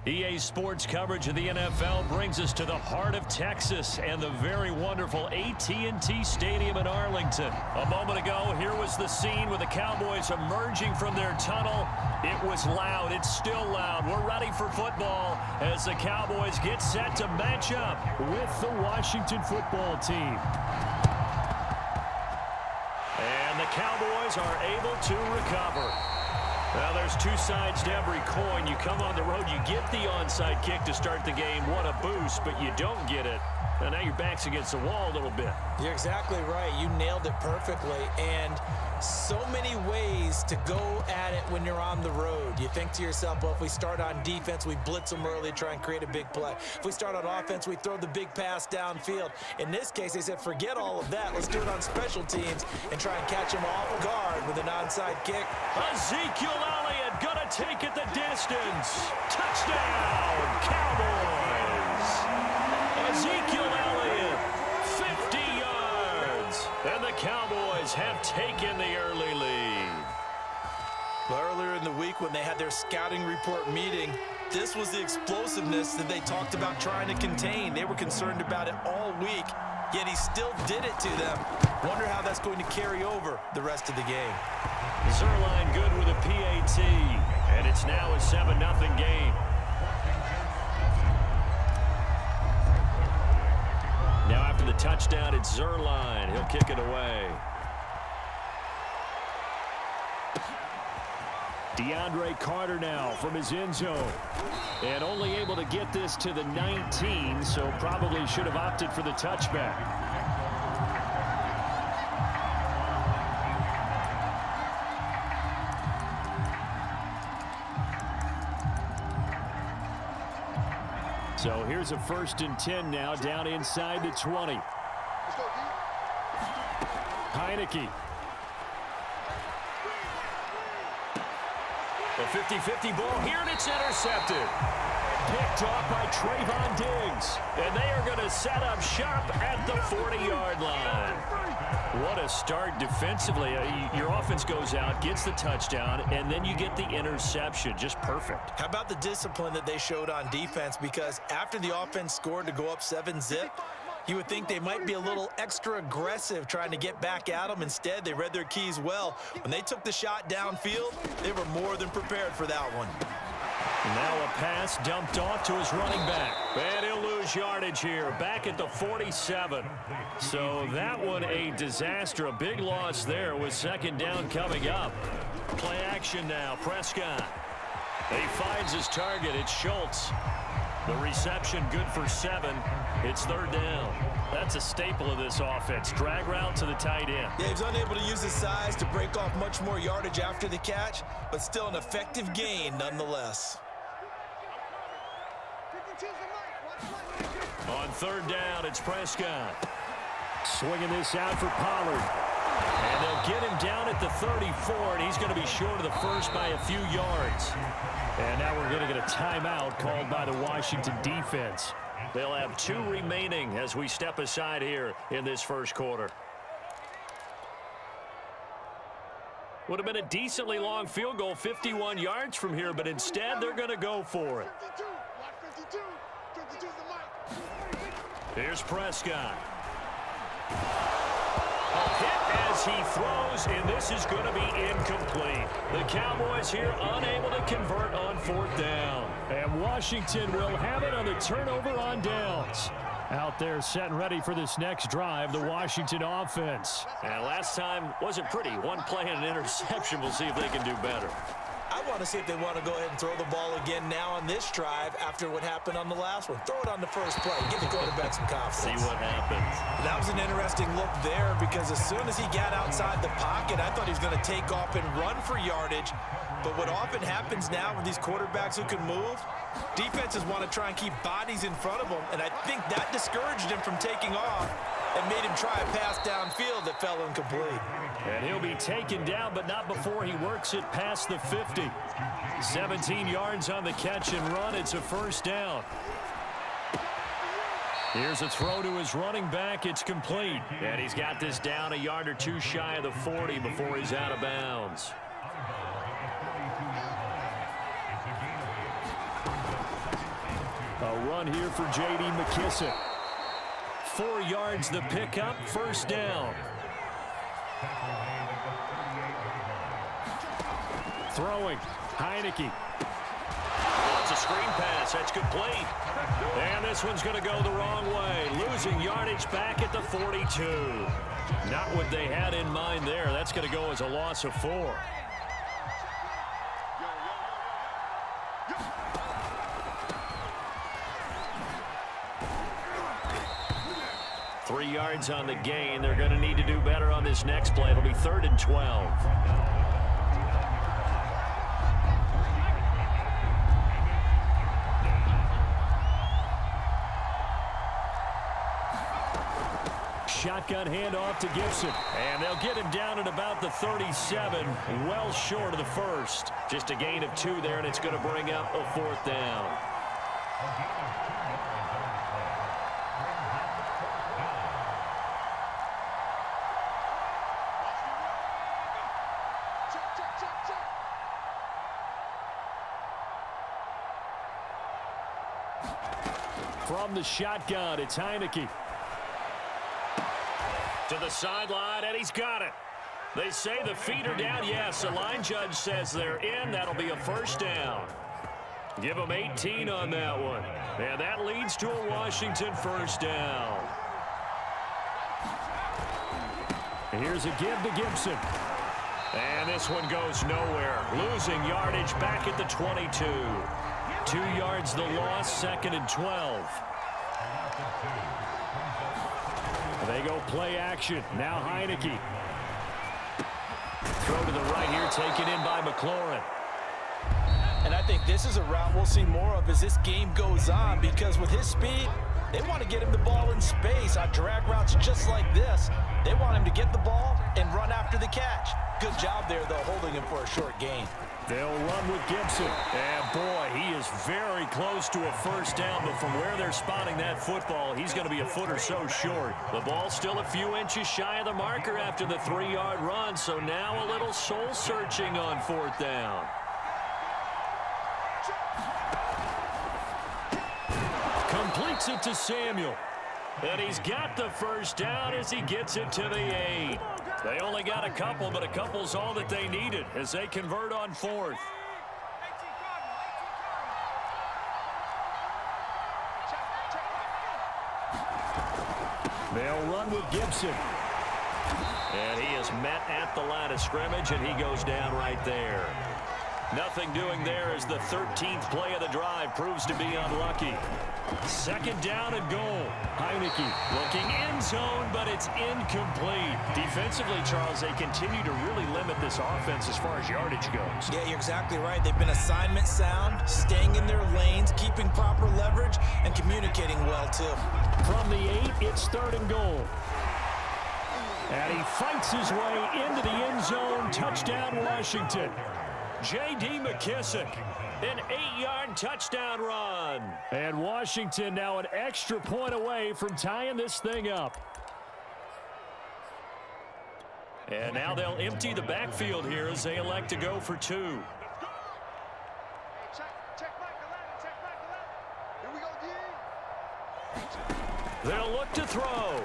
EA Sports coverage of the NFL brings us to the heart of Texas and the very wonderful AT&T Stadium in Arlington. A moment ago, here was the scene with the Cowboys emerging from their tunnel. It was loud. It's still loud. We're ready for football as the Cowboys get set to match up with the Washington football team. And the Cowboys are able to recover. Well, there's two sides to every coin. You come on the road, you get the onside kick to start the game. What a boost, but you don't get it. And now your back's against the wall a little bit. You're exactly right. You nailed it perfectly. And so many ways to go at it when you're on the road. You think to yourself, well, if we start on defense, we blitz them early, try and create a big play. If we start on offense, we throw the big pass downfield. In this case, they said, forget all of that. Let's do it on special teams and try and catch them off guard with an onside kick. Ezekiel Elliott gonna take it the distance. Touchdown, Cowboys. Ezekiel Elliott, 50 yards. And the Cowboys have taken the early lead. Well, earlier in the week when they had their scouting report meeting, this was the explosiveness that they talked about trying to contain. They were concerned about it all week, yet he still did it to them. Wonder how that's going to carry over the rest of the game. Zerline good with a PAT, and it's now a 7-0 game. Now after the touchdown, it's Zerline. He'll kick it away. DeAndre Carter now from his end zone. And only able to get this to the 19, so probably should have opted for the touchback. So here's a 1st and 10 now down inside the 20. Heineke. A 50-50 ball here, and it's intercepted. Picked off by Trayvon Diggs. And they are going to set up shop at the 40-yard line. What a start defensively. Your offense goes out, gets the touchdown, and then you get the interception. Just perfect. How about the discipline that they showed on defense? Because after the offense scored to go up 7-zip, you would think they might be a little extra aggressive trying to get back at them. Instead, they read their keys well. When they took the shot downfield, they were more than prepared for that one. Now a pass dumped off to his running back. And he'll lose yardage here, back at the 47. So that one a disaster. A big loss there with 2nd down coming up. Play action now, Prescott. He finds his target. It's Schultz. The reception good for 7. It's 3rd down. That's a staple of this offense. Drag route to the tight end. Yeah, he's unable to use his size to break off much more yardage after the catch, but still an effective gain nonetheless. On 3rd down, it's Prescott. Swinging this out for Pollard. And they'll get him down at the 34, and he's going to be short of the first by a few yards. And now we're going to get a timeout called by the Washington defense. They'll have 2 remaining as we step aside here in this first quarter. Would have been a decently long field goal, 51 yards from here, but instead they're going to go for it. Here's Prescott. A hit as he throws, and this is going to be incomplete. The Cowboys here unable to convert on 4th down. And Washington will have it on the turnover on downs. Out there set and ready for this next drive, the Washington offense. And last time wasn't pretty. One play and an interception. We'll see if they can do better. I want to see if they want to go ahead and throw the ball again now on this drive after what happened on the last one. Throw it on the first play. Give the quarterback some confidence. See what happens. That was an interesting look there because as soon as he got outside the pocket, I thought he was going to take off and run for yardage. But what often happens now with these quarterbacks who can move, defenses want to try and keep bodies in front of them, and I think that discouraged him from taking off and made him try a pass downfield that fell incomplete. And he'll be taken down, but not before he works it past the 50. 17 yards on the catch and run. It's a 1st down. Here's a throw to his running back. It's complete. And he's got this down a yard or 2 shy of the 40 before he's out of bounds. A run here for J.D. McKissick. 4 yards the pickup, first down. Throwing, Heineke. It's a screen pass, that's complete. And this one's going to go the wrong way. Losing yardage back at the 42. Not what they had in mind there. That's going to go as a loss of 4. 3 yards on the gain. They're going to need to do better on this next play. It'll be 3rd and 12. Shotgun handoff to Gibson. And they'll get him down at about the 37, well short of the first. Just a gain of 2 there, and it's going to bring up a 4th down. From the shotgun, it's Heineke. To the sideline, and he's got it. They say the feet are down. Yes, the line judge says they're in. That'll be a first down. Give them 18 on that one. And that leads to a Washington first down. And here's a give to Gibson. And this one goes nowhere. Losing yardage back at the 22. 2 yards the loss, 2nd and 12. They go play action. Now Heineke. Throw to the right here, taken in by McLaurin. And I think this is a route we'll see more of as this game goes on, because with his speed, they want to get him the ball in space on drag routes just like this. They want him to get the ball and run after the catch. Good job there, though, holding him for a short gain. They'll run with Gibson. And, boy, he is very close to a first down, but from where they're spotting that football, he's going to be a foot or so short. The ball's still a few inches shy of the marker after the 3-yard run, so now a little soul-searching on 4th down. Completes it to Samuel. And he's got the first down as he gets it to the 8. They only got a couple, but a couple's all that they needed as they convert on 4th. They'll run with Gibson. And he is met at the line of scrimmage, and he goes down right there. Nothing doing there as the 13th play of the drive proves to be unlucky. 2nd down and goal. Heineke looking end zone, but it's incomplete. Defensively, Charles, they continue to really limit this offense as far as yardage goes. Yeah, you're exactly right. They've been assignment sound, staying in their lanes, keeping proper leverage, and communicating well, too. From the 8, it's 3rd and goal. And he fights his way into the end zone. Touchdown, Washington. J.D. McKissick, an 8-yard touchdown run. And Washington now an extra point away from tying this thing up. And now they'll empty the backfield here as they elect to go for 2. They'll look to throw.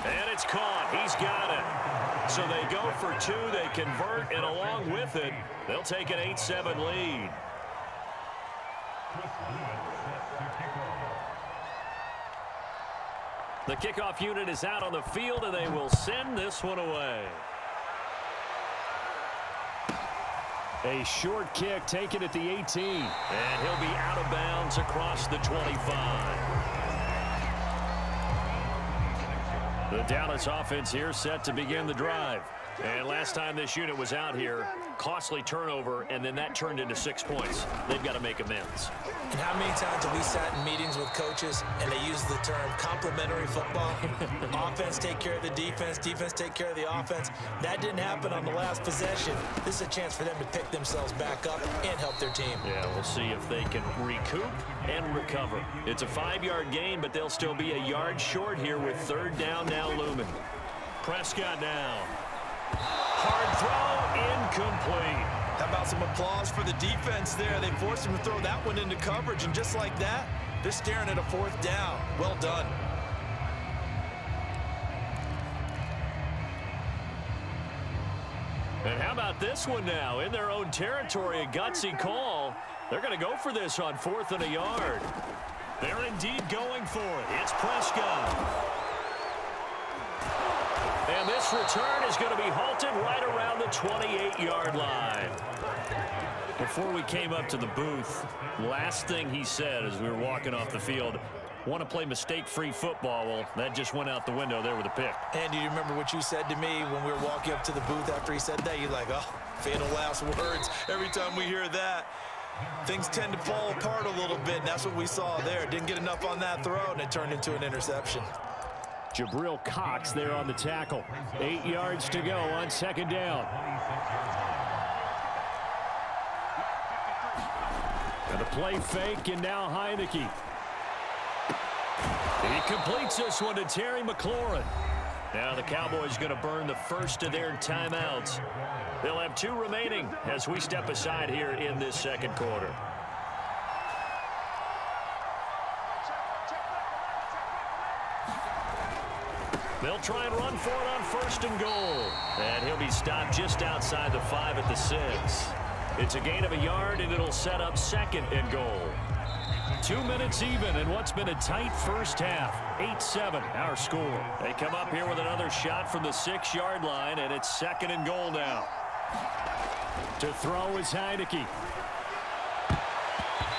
And it's caught. He's got it. So they go for 2. They convert, and along with it, they'll take an 8-7 lead. The kickoff unit is out on the field, and they will send this one away. A short kick taken at the 18. And he'll be out of bounds across the 25. The Dallas offense here set to begin the drive. And last time this unit was out here, costly turnover, and then that turned into 6 points. They've got to make amends. And how many times have we sat in meetings with coaches and they use the term complementary football? Offense take care of the defense, defense take care of the offense. That didn't happen on the last possession. This is a chance for them to pick themselves back up and help their team. Yeah, we'll see if they can recoup and recover. It's a 5-yard gain, but they'll still be a yard short here with 3rd down now looming. Prescott now. Hard throw, incomplete. How about some applause for the defense there? They forced him to throw that one into coverage, and just like that, they're staring at a 4th down. Well done. And how about this one now? In their own territory, a gutsy call. They're going to go for this on 4th and a yard. They're indeed going for it. It's Prescott. And this return is going to be halted right around the 28-yard line. Before we came up to the booth, last thing he said as we were walking off the field, want to play mistake-free football. Well, that just went out the window there with a pick. And do you remember what you said to me when we were walking up to the booth after he said that? You're like, oh, fatal last words. Every time we hear that, things tend to fall apart a little bit, and that's what we saw there. Didn't get enough on that throw, and it turned into an interception. Jabril Cox there on the tackle. 8 yards to go on 2nd down. And the play fake, and now Heineke. He completes this one to Terry McLaurin. Now the Cowboys going to burn the first of their timeouts. They'll have 2 remaining as we step aside here in this 2nd quarter. They'll try and run for it on 1st and goal. And he'll be stopped just outside the 5 at the 6. It's a gain of a yard, and it'll set up 2nd and goal. 2 minutes even in what's been a tight first half. 8-7 our score. They come up here with another shot from the 6-yard line, and it's 2nd and goal now. To throw is Heineke.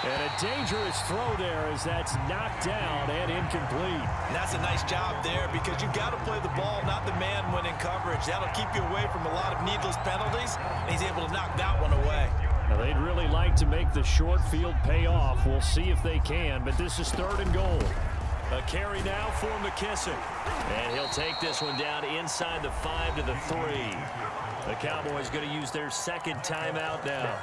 And a dangerous throw there as that's knocked down and incomplete. And that's a nice job there because you've got to play the ball, not the man when in coverage. That'll keep you away from a lot of needless penalties, and he's able to knock that one away. Now, they'd really like to make the short field pay off. We'll see if they can, but this is 3rd and goal. A carry now for McKissick. And he'll take this one down inside the 5 to the 3. The Cowboys going to use their 2nd timeout now.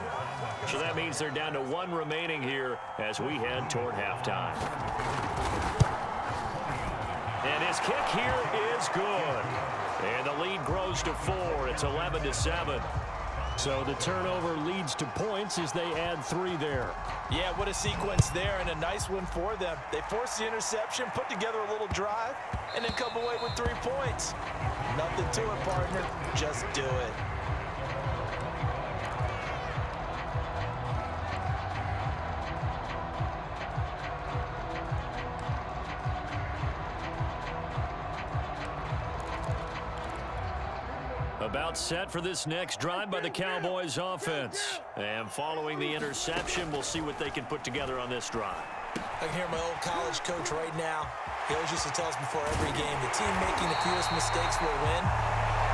So that means they're down to 1 remaining here as we head toward halftime. And his kick here is good. And the lead grows to 4. It's 11-7. So the turnover leads to points as they add 3 there. Yeah, what a sequence there, and a nice one for them. They forced the interception, put together a little drive, and then come away with 3 points. Nothing to it, partner. Just do it. About set for this next drive by the Cowboys offense. And following the interception, we'll see what they can put together on this drive. I can hear my old college coach right now. He always used to tell us before every game, the team making the fewest mistakes will win.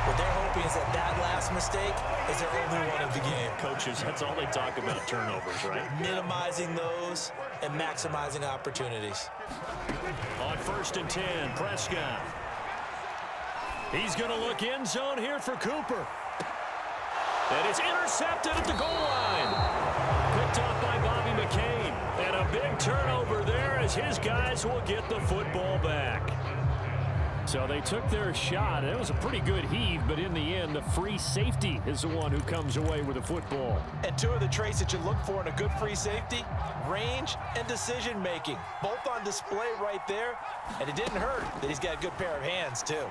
What they're hoping is that that last mistake is their only one of the game. Coaches, that's all they talk about, turnovers, right? Minimizing those and maximizing opportunities. On 1st and 10, Prescott. He's going to look end zone here for Cooper. And it's intercepted at the goal line. Picked off by Bobby McCain. And a big turnover there as his guys will get the football back. So they took their shot. It was a pretty good heave, but in the end, the free safety is the one who comes away with the football. And 2 of the traits that you look for in a good free safety, range and decision-making. Both on display right there. And it didn't hurt that he's got a good pair of hands, too.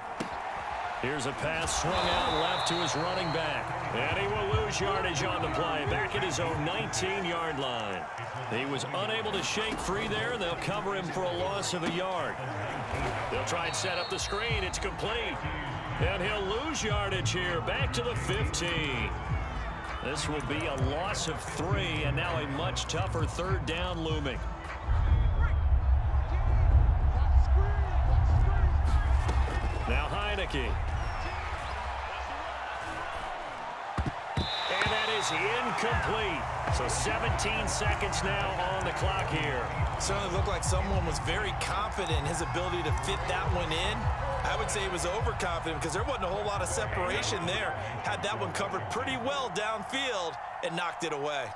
Here's a pass swung out left to his running back. And he will lose yardage on the play, back at his own 19-yard line. He was unable to shake free there, and they'll cover him for a loss of a yard. They'll try and set up the screen. It's complete. And he'll lose yardage here, back to the 15. This will be a loss of 3, and now a much tougher 3rd down looming. Now Heineke. And that is incomplete. So 17 seconds now on the clock here. Certainly looked like someone was very confident in his ability to fit that one in. I would say he was overconfident because there wasn't a whole lot of separation there. Had that one covered pretty well downfield and knocked it away.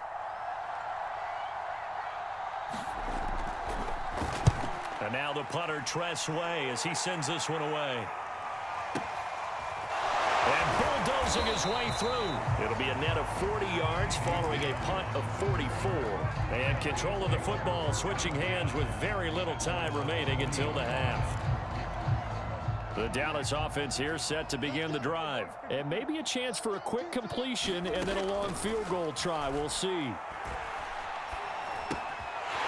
And now the punter, Tress Way, as he sends this one away. And bulldozed closing his way through. It'll be a net of 40 yards following a punt of 44. And control of the football switching hands with very little time remaining until the half. The Dallas offense here set to begin the drive. And maybe a chance for a quick completion and then a long field goal try. We'll see.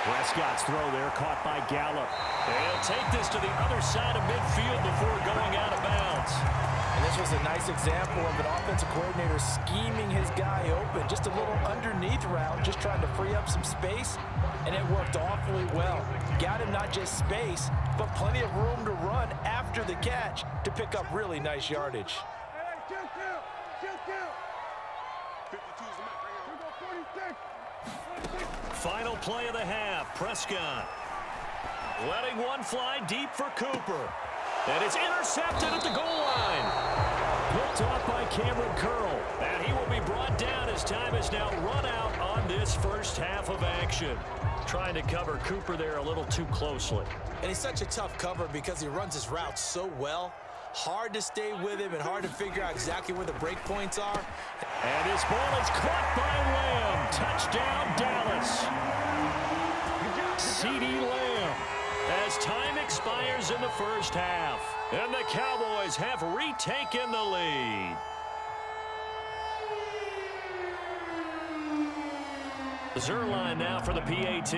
Prescott's throw there caught by Gallup. They'll take this to the other side of midfield before going out of bounds. And this was a nice example of an offensive coordinator scheming his guy open. Just a little underneath route, just trying to free up some space, and it worked awfully well. Got him not just space, but plenty of room to run after the catch to pick up really nice yardage. Final play of the half. Prescott letting one fly deep for Cooper. And it's intercepted at the goal line. Picked off by Cameron Curl. And he will be brought down as time is now run out on this first half of action. Trying to cover Cooper there a little too closely. And he's such a tough cover because he runs his route so well. Hard to stay with him and hard to figure out exactly where the break points are. And his ball is caught by Lamb. Touchdown, Dallas. CeeDee Lamb as time expires in the first half. And the Cowboys have retaken the lead. Zerline now for the PAT.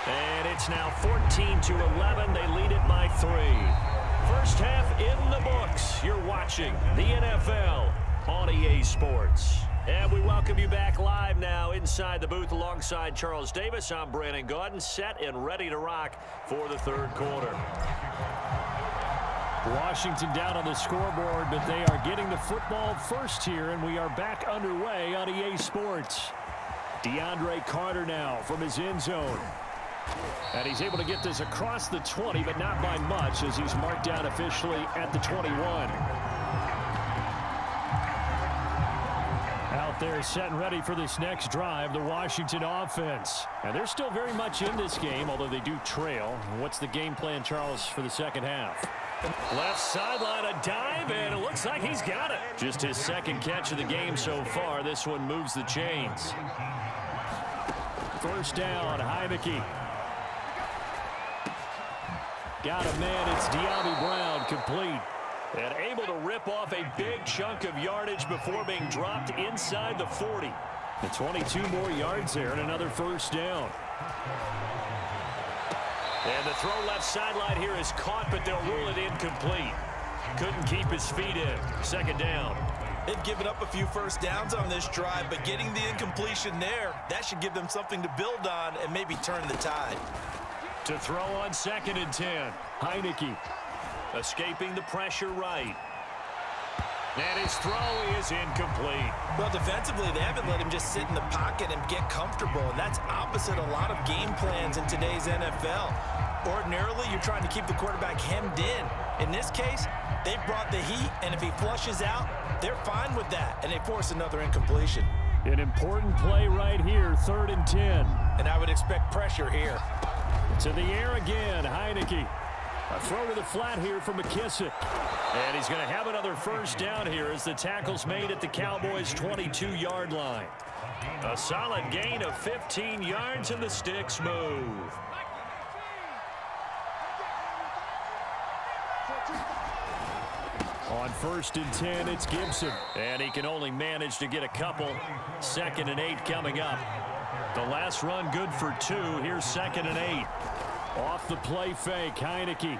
And it's now 14-11. They lead it by 3. First half in the books. You're watching the NFL on EA Sports. And we welcome you back live now inside the booth alongside Charles Davis. I'm Brandon Gaudin, set and ready to rock for the third quarter. Washington down on the scoreboard, but they are getting the football first here, and we are back underway on EA Sports. DeAndre Carter now from his end zone. And he's able to get this across the 20, but not by much, as he's marked down officially at the 21. Out there set and ready for this next drive, the Washington offense. And they're still very much in this game, although they do trail. What's the game plan, Charles, for the second half? Left sideline, a dive, and it looks like he's got it. Just his second catch of the game so far. This one moves the chains. First down, Heineke. Got a man, it's De'Ami Brown, complete. And able to rip off a big chunk of yardage before being dropped inside the 40. And 22 more yards there and another first down. And the throw left sideline here is caught, but they'll rule it incomplete. Couldn't keep his feet in. Second down. They've given up a few first downs on this drive, but getting the incompletion there, that should give them something to build on and maybe turn the tide. To throw on 2nd and 10. Heineke escaping the pressure right. And his throw is incomplete. Well, defensively, they haven't let him just sit in the pocket and get comfortable, and that's opposite a lot of game plans in today's NFL. Ordinarily, you're trying to keep the quarterback hemmed in. In this case, they brought the heat, and if he flushes out, they're fine with that, and they force another incompletion. An important play right here, 3rd and 10. And I would expect pressure here. To the air again, Heineke. A throw to the flat here for McKissick. And he's going to have another first down here as the tackle's made at the Cowboys' 22-yard line. A solid gain of 15 yards and the sticks move. On 1st and 10, it's Gibson. And he can only manage to get a couple. 2nd and 8 coming up. The last run good for 2. Here's 2nd and 8. Off the play fake, Heineke.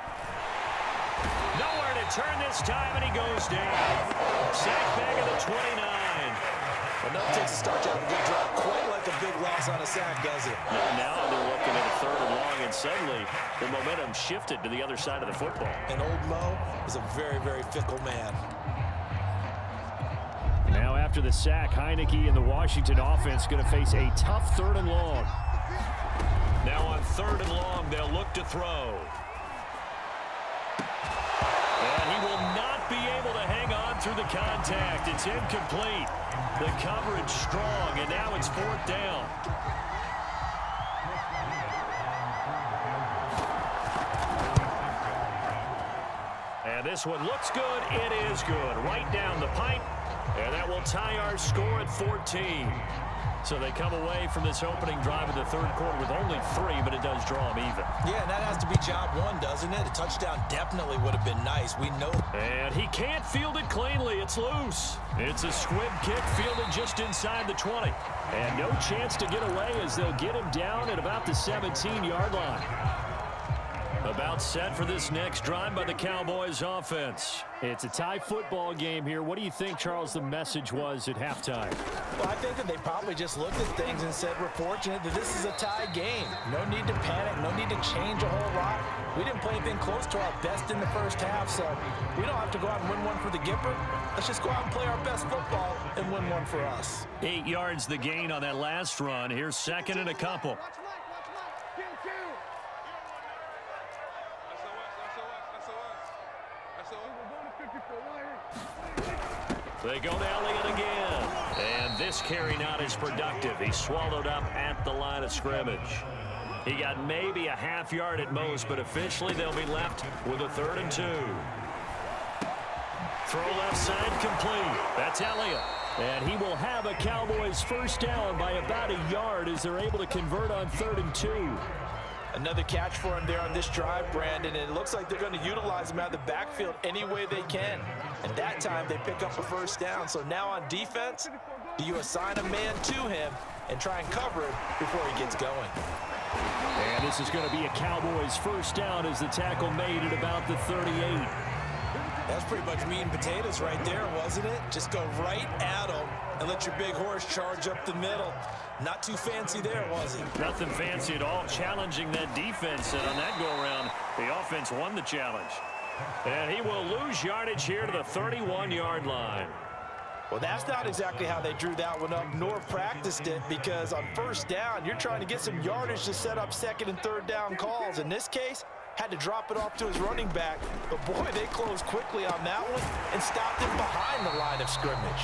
Nowhere to turn this time, and he goes down. Sack back at the 29. Well, nothing takes a start out a good drop quite like a big loss on a sack, does it? Now they're looking at a 3rd and long, and suddenly the momentum shifted to the other side of the football. And old Mo is a very, very fickle man. Now after the sack, Heineke and the Washington offense going to face a tough 3rd and long. Now on 3rd and long, they'll look to throw. And he will not be able to hang on through the contact. It's incomplete. The coverage strong, and now it's 4th down. this one looks good. It is good. Right down the pipe. And that will tie our score at 14. So they come away from this opening drive in the third quarter with only 3, but it does draw them even. Yeah, and that has to be job one, doesn't it? A touchdown definitely would have been nice. We know. And he can't field it cleanly. It's loose. It's a squib kick fielded just inside the 20. And no chance to get away as they'll get him down at about the 17-yard line. About set for this next drive by the Cowboys offense. It's a tie football game here. What do you think, Charles, the message was at halftime? Well, I think that they probably just looked at things and said, we're fortunate that this is a tie game. No need to panic. No need to change a whole lot. We didn't play anything close to our best in the first half, so we don't have to go out and win one for the Gipper. Let's just go out and play our best football and win one for us. 8 yards the gain on that last run. Here's second and a couple. They go to Elliott again. And this carry not as productive. He's swallowed up at the line of scrimmage. He got maybe a half yard at most, but officially they'll be left with a 3rd and 2. Throw left side complete. That's Elliott. And he will have a Cowboys first down by about a yard as they're able to convert on 3rd and 2. Another catch for him there on this drive, Brandon, and it looks like they're going to utilize him out of the backfield any way they can. And that time they pick up a first down. So now on defense, do you assign a man to him and try and cover him before he gets going? And this is going to be a Cowboys first down as the tackle made at about the 38. That's pretty much meat and potatoes right there, wasn't it? Just go right at him and let your big horse charge up the middle. Not too fancy there, was it? Nothing fancy at all, challenging that defense. And on that go-around, the offense won the challenge. And he will lose yardage here to the 31-yard line. Well, that's not exactly how they drew that one up, nor practiced it, because on first down, you're trying to get some yardage to set up 2nd and 3rd down calls. In this case, had to drop it off to his running back. But, boy, they closed quickly on that one and stopped him behind the line of scrimmage.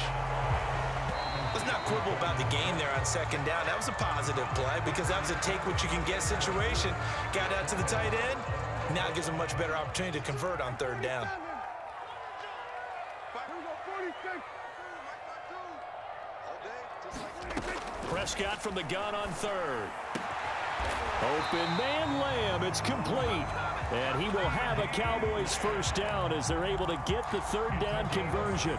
Let's not quibble about the game there on 2nd down. That was a positive play because that was a take-what-you-can-get situation. Got out to the tight end. Now it gives him a much better opportunity to convert on 3rd down. Prescott from the gun on 3rd. Open man Lamb. It's complete. And he will have a Cowboys first down as they're able to get the 3rd down conversion.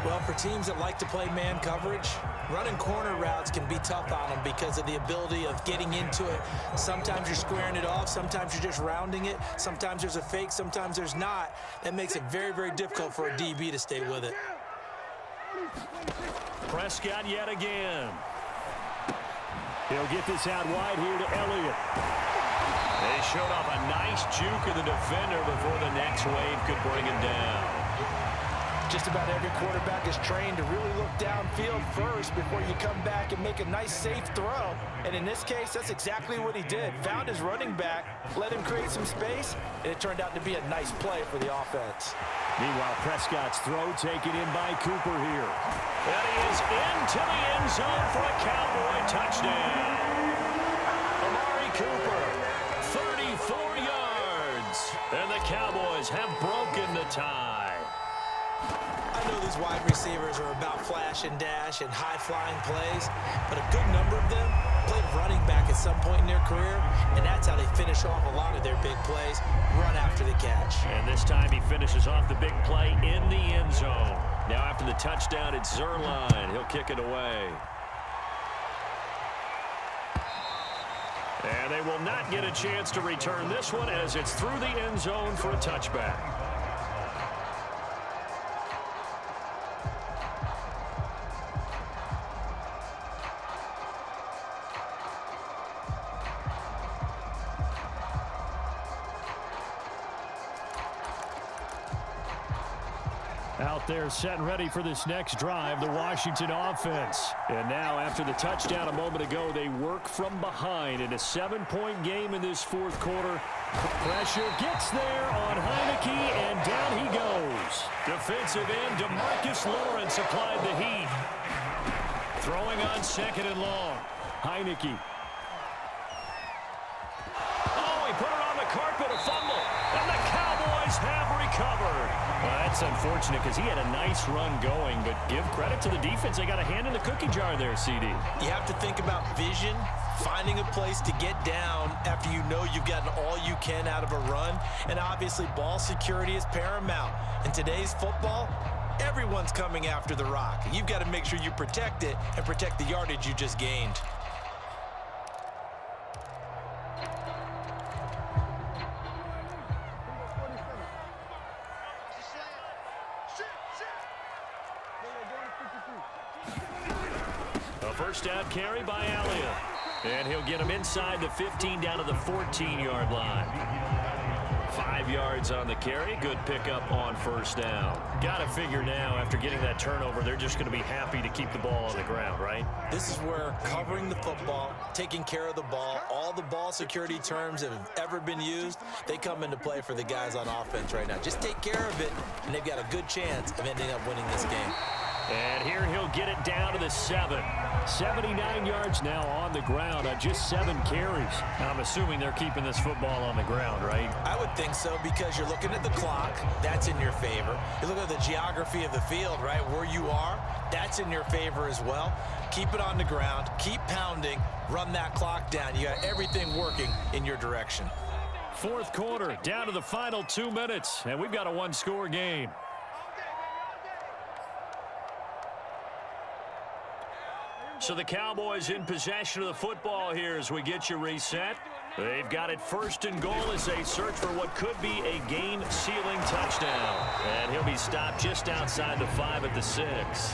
Well, for teams that like to play man coverage, running corner routes can be tough on them because of the ability of getting into it. Sometimes you're squaring it off. Sometimes you're just rounding it. Sometimes there's a fake. Sometimes there's not. That makes it very, very difficult for a DB to stay with it. Prescott yet again. He'll get this out wide here to Elliott. They showed off a nice juke of the defender before the next wave could bring him down. Just about every quarterback is trained to really look downfield first before you come back and make a nice, safe throw. And in this case, that's exactly what he did. Found his running back, let him create some space, and it turned out to be a nice play for the offense. Meanwhile, Prescott's throw taken in by Cooper here. And he is into the end zone for a Cowboy touchdown. Amari Cooper, 34 yards. And the Cowboys have broken the tie. I know these wide receivers are about flash and dash and high-flying plays, but a good number of them played running back at some point in their career, and that's how they finish off a lot of their big plays, run after the catch. And this time he finishes off the big play in the end zone. Now after the touchdown, it's Zerline. He'll kick it away. And they will not get a chance to return this one as it's through the end zone for a touchback. Out there set and ready for this next drive, the Washington offense. And now after the touchdown a moment ago, they work from behind in a 7-point game in this fourth quarter. Pressure gets there on Heineke, and down he goes. Defensive end DeMarcus Lawrence applied the heat. Throwing on 2nd and long. Heineke. Oh, he put it on the carpet. A fumble, and the Cowboys have recovered. Well, that's unfortunate because he had a nice run going, but give credit to the defense. They got a hand in the cookie jar there, CD. You have to think about vision, finding a place to get down after you know you've gotten all you can out of a run, and obviously ball security is paramount. In today's football, everyone's coming after the rock. You've got to make sure you protect it and protect the yardage you just gained. A first down carry by Elliott. And he'll get him inside the 15 down to the 14-yard line. 5 yards on the carry. Good pickup on first down. Got to figure now, after getting that turnover, they're just going to be happy to keep the ball on the ground, right? This is where covering the football, taking care of the ball, all the ball security terms that have ever been used, they come into play for the guys on offense right now. Just take care of it, and they've got a good chance of ending up winning this game. And here he'll get it down to the 7. 79 yards now on the ground on just 7 carries. I'm assuming they're keeping this football on the ground, right? I would think so, because you're looking at the clock. That's in your favor. You look at the geography of the field, right? Where you are, that's in your favor as well. Keep it on the ground. Keep pounding. Run that clock down. You got everything working in your direction. Fourth quarter, down to the final 2 minutes, and we've got a one-score game. So the Cowboys in possession of the football here as we get you reset. They've got it first and goal as they search for what could be a game-sealing touchdown. And he'll be stopped just outside the 5 at the 6.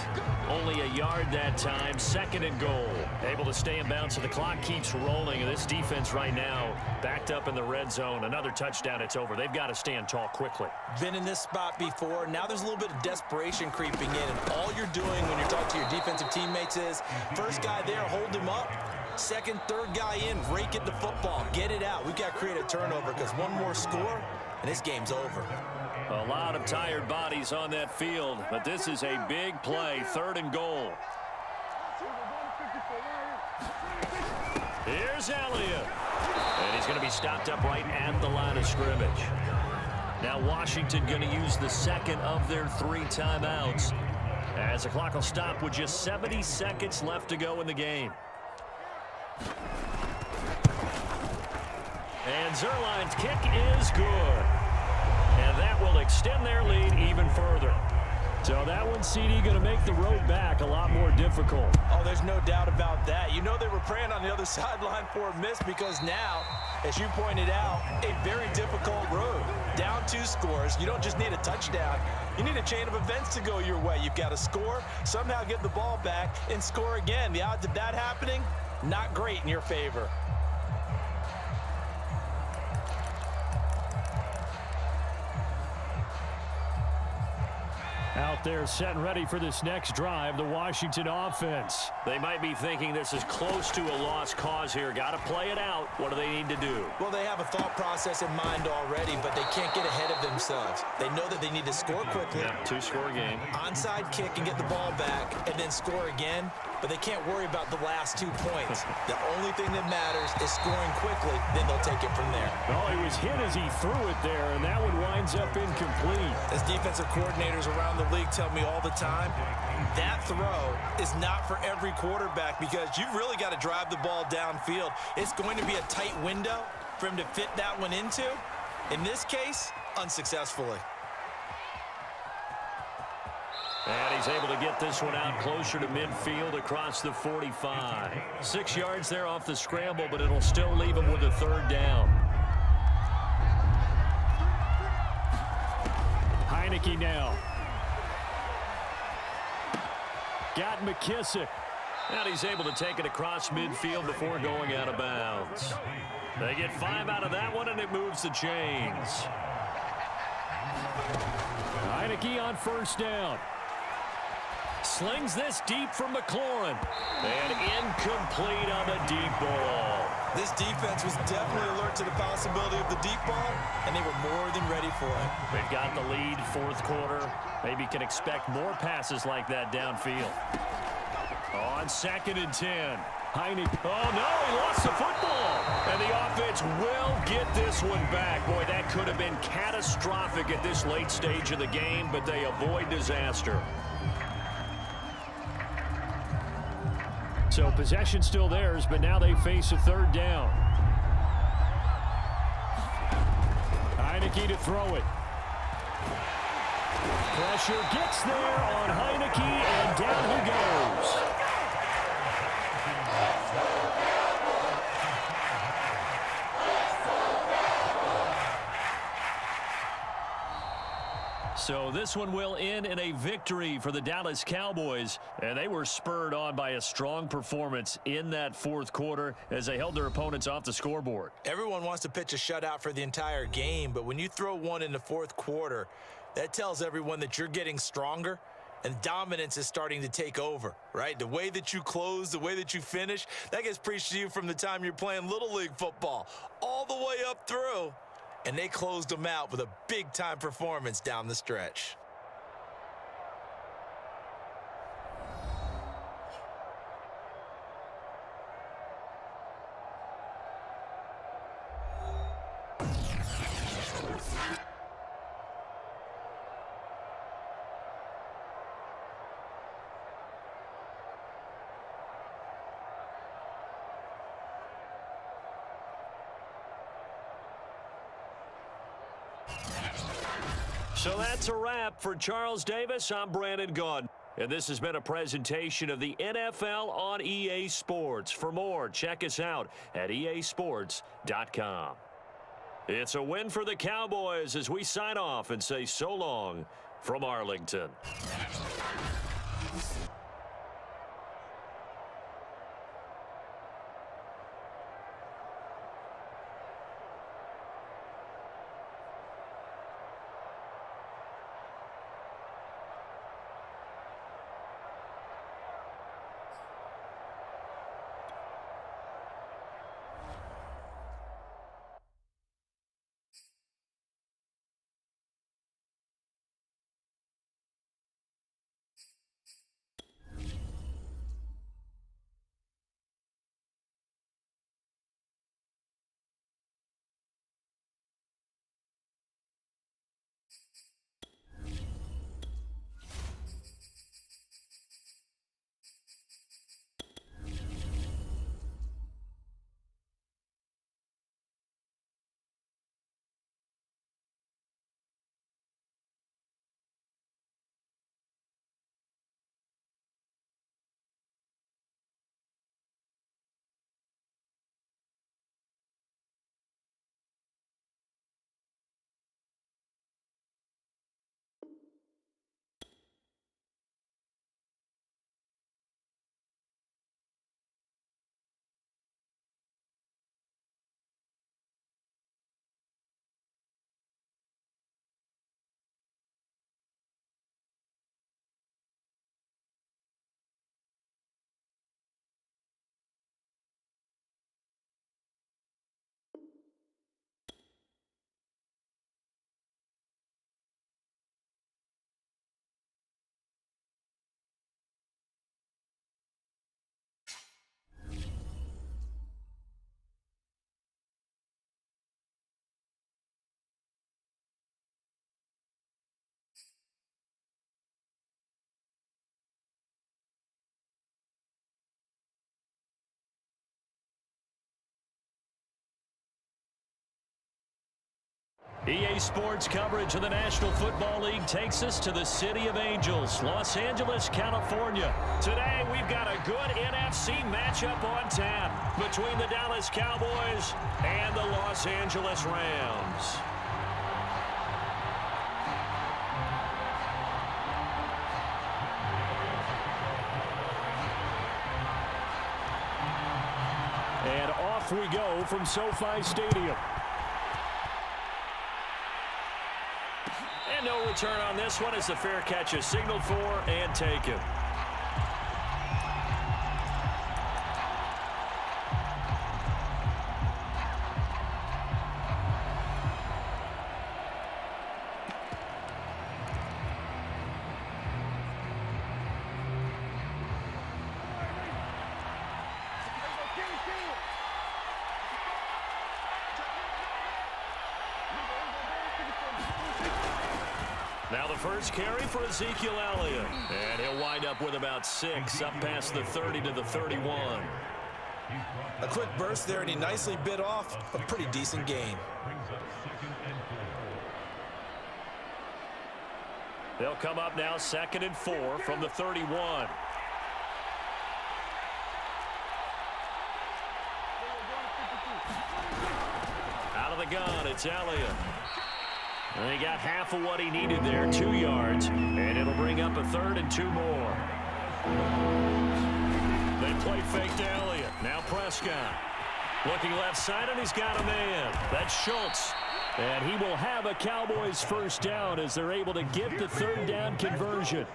Only a yard that time, second and goal. Able to stay in bounds, so the clock keeps rolling. And this defense right now backed up in the red zone. Another touchdown, it's over. They've got to stand tall quickly. Been in this spot before. Now there's a little bit of desperation creeping in. And all you're doing when you're talking to your defensive teammates is, first guy there, hold him up. Second, third guy in, rake it the football. Get it out. We've got to create a turnover because one more score, and this game's over. A lot of tired bodies on that field, but this is a big play, third and goal. Here's Elliott. And he's going to be stopped up right at the line of scrimmage. Now Washington going to use the second of their 3 timeouts, as the clock will stop with just 70 seconds left to go in the game. And Zerline's kick is good. And that will extend their lead even further. So that one, CD, going to make the road back a lot more difficult. Oh, there's no doubt about that. You know they were praying on the other sideline for a miss, because now, as you pointed out, a very difficult road. Down 2 scores. You don't just need a touchdown. You need a chain of events to go your way. You've got to score, somehow get the ball back, and score again. The odds of that happening, not great in your favor. Out there set and ready for this next drive, the Washington offense. They might be thinking this is close to a lost cause here. Got to play it out. What do they need to do? Well, they have a thought process in mind already, but they can't get ahead of themselves. They know that they need to score quickly. Yeah, 2-score game. Onside kick and get the ball back and then score again, but they can't worry about the last 2 points. The only thing that matters is scoring quickly, then they'll take it from there. Oh, he was hit as he threw it there, and that one winds up incomplete. As defensive coordinators around the league tell me all the time, that throw is not for every quarterback, because you've really got to drive the ball downfield. It's going to be a tight window for him to fit that one into. In this case, unsuccessfully. And he's able to get this one out closer to midfield across the 45. 6 yards there off the scramble, but it'll still leave him with a third down. Heineke now. Got McKissick. And he's able to take it across midfield before going out of bounds. They get 5 out of that one, and it moves the chains. Heineke on first down. Slings this deep from McLaurin. And incomplete on the deep ball. This defense was definitely alert to the possibility of the deep ball, and they were more than ready for it. They've got the lead, fourth quarter. Maybe can expect more passes like that downfield. On 2nd and 10. Heineke. Oh, no, he lost the football. And the offense will get this one back. Boy, that could have been catastrophic at this late stage of the game, but they avoid disaster. So possession still theirs, but now they face a third down. Heineke to throw it. Pressure gets there on Heineke, and down he goes. So this one will end in a victory for the Dallas Cowboys, and they were spurred on by a strong performance in that fourth quarter as they held their opponents off the scoreboard. Everyone wants to pitch a shutout for the entire game, but when you throw one in the fourth quarter, that tells everyone that you're getting stronger and dominance is starting to take over, right? The way that you close, the way that you finish, that gets preached to you from the time you're playing Little League football all the way up through. And they closed them out with a big-time performance down the stretch. So that's a wrap for Charles Davis. I'm Brandon Gaudin. And this has been a presentation of the NFL on EA Sports. For more, check us out at easports.com. It's a win for the Cowboys as we sign off and say so long from Arlington. EA Sports coverage of the National Football League takes us to the City of Angels, Los Angeles, California. Today, we've got a good NFC matchup on tap between the Dallas Cowboys and the Los Angeles Rams. And off we go from SoFi Stadium. And no return on this one as the fair catch is signaled for and taken. Now the first carry for Ezekiel Elliott. And he'll wind up with about 6, up past the 30 to the 31. A quick burst there, and he nicely bit off a pretty decent gain. They'll come up now 2nd and 4 from the 31. Out of the gun, it's Elliott. And he got half of what he needed there, 2 yards, and it'll bring up a 3rd and 2 more. They play fake to Elliott. Now Prescott. Looking left side, and he's got a man. That's Schultz. And he will have a Cowboys first down as they're able to get the 3rd down conversion.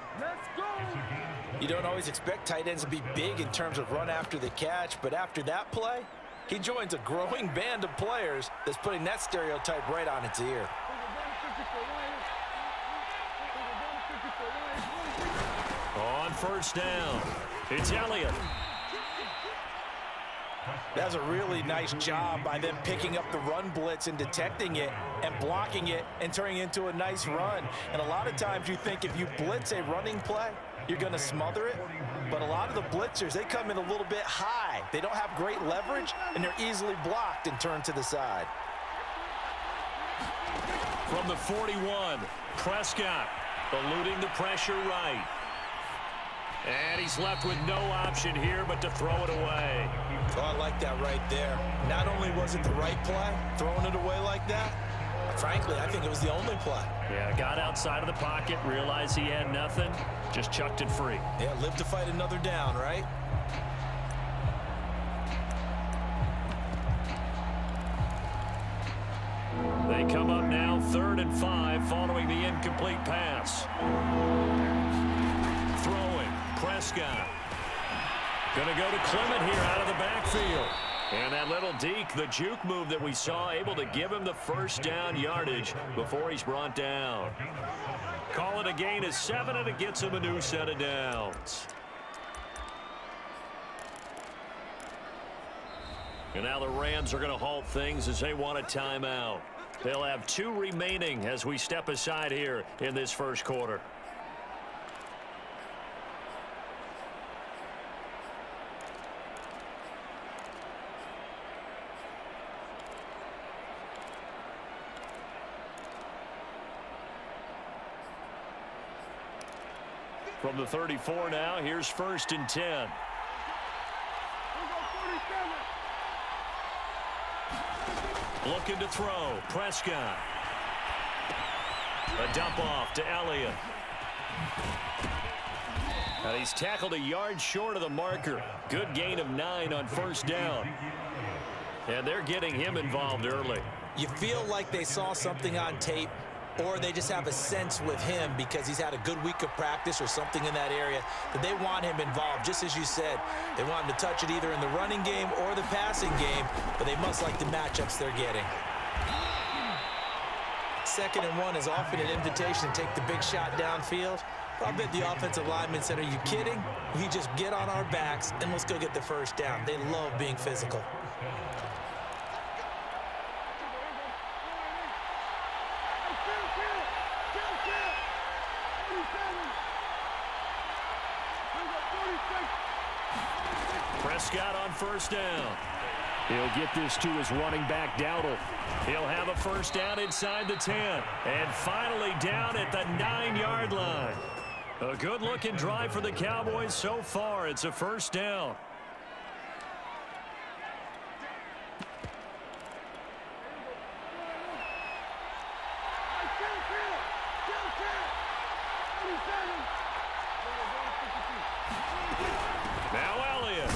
You don't always expect tight ends to be big in terms of run after the catch, but after that play, he joins a growing band of players that's putting that stereotype right on its ear. On first down, it's Elliott. That's a really nice job by them picking up the run blitz and detecting it and blocking it and turning it into a nice run. And a lot of times you think if you blitz a running play, you're going to smother it. But a lot of the blitzers, they come in a little bit high. They don't have great leverage, and they're easily blocked and turned to the side. From the 41, Prescott eluding the pressure right. And he's left with no option here but to throw it away. Oh, I like that right there. Not only was it the right play, throwing it away like that, frankly, I think it was the only play. Yeah, got outside of the pocket, realized he had nothing, just chucked it free. Yeah, live to fight another down, right? They come up now 3rd and 5 following the incomplete pass. Throwing, Prescott. Gonna go to Clement here out of the backfield. And that little deke, the juke move that we saw, able to give him the first down yardage before he's brought down. Call it a gain of 7, and it gets him a new set of downs. And now the Rams are going to halt things as they want a timeout. They'll have 2 remaining as we step aside here in this first quarter. From the 34 now, here's 1st and 10. Looking to throw, Prescott. A dump off to Elliott. And he's tackled a yard short of the marker. Good gain of 9 on first down. And they're getting him involved early. You feel like they saw something on tape, or they just have a sense with him because he's had a good week of practice or something in that area that they want him involved. Just as you said, they want him to touch it either in the running game or the passing game, but they must like the matchups they're getting. 2nd and 1 is often an invitation to take the big shot downfield. I bet the offensive lineman said, "Are you kidding? We just get on our backs and let's go get the first down." They love being physical. Prescott on first down. He'll get this to his running back, Dowdle. He'll have a first down inside the 10. And finally down at the 9-yard line. A good-looking drive for the Cowboys so far. It's a first down. Now Elliott.